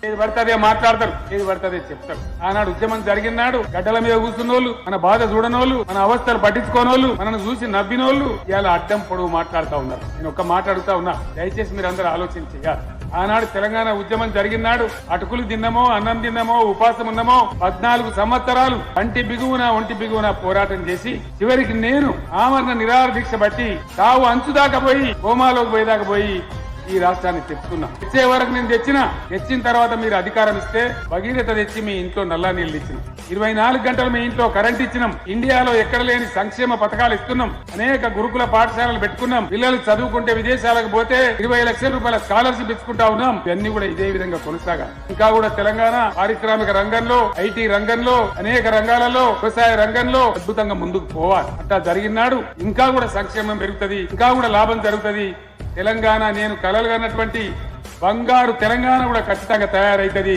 ఏది పడితే మాట్లాడతారు, ఏది పడితే చెప్తారు. ఆనాడు ఉద్యమం జరిగినాడు గడ్డల మీద కూర్చున్నోళ్ళు, మన బాధ చూడనోళ్ళు, మన అవస్థలు పట్టించుకోనోళ్ళు, మనను చూసి నవ్వినోళ్ళు ఇవాళ అడ్డం పొడవు మాట్లాడుతూ ఉన్నారు. నేను ఒక్క మాట అడుగుతా ఉన్నా, దయచేసి మీరు అందరూ ఆలోచించి. ఆనాడు తెలంగాణ ఉద్యమం జరిగినాడు, అటుకులు తిన్నామో, అన్నం తిన్నామో, ఉపాసం ఉన్నామో, 14 సంవత్సరాలు ఒంటి బిగువున పోరాటం చేసి చివరికి నేను ఆమరణ నిరాహార దీక్ష బట్టి తావు అంచుదాకా పోయి హోమాలోకి పోయేదాకా పోయి ఈ రాష్ట్రాన్ని తెచ్చుకున్నా. తెచ్చే వరకు నేను తెచ్చిన తర్వాత మీరు అధికారం ఇస్తే భగీరథ తెచ్చి మీ ఇంట్లో నల్లా నీళ్లు ఇచ్చినాం. 24 గంటలు మీ ఇంట్లో కరెంట్ ఇచ్చినాం. ఇండియాలో ఎక్కడ లేని సంక్షేమ పథకాలు ఇస్తున్నాం. అనేక గురుకుల పాఠశాలలు పెట్టుకున్నాం. పిల్లలు చదువుకుంటే విదేశాలకు పోతే 20 లక్షల రూపాయల స్కాలర్షిప్ ఇచ్చుకుంటా ఉన్నాం. ఇవన్నీ కూడా ఇదే విధంగా కొనసాగాలి. ఇంకా కూడా తెలంగాణ పారిశ్రామిక రంగంలో, ఐటీ రంగంలో, అనేక రంగాలలో, వ్యవసాయ రంగంలో అద్భుతంగా ముందుకు పోవాలి. అట్లా జరిగినాడు ఇంకా కూడా సంక్షేమం పెరుగుతుంది, ఇంకా కూడా లాభం జరుగుతుంది. తెలంగాణ నేను కలలుగన్నటువంటి బంగారు తెలంగాణ కూడా ఖచ్చితంగా తయారైతుంది.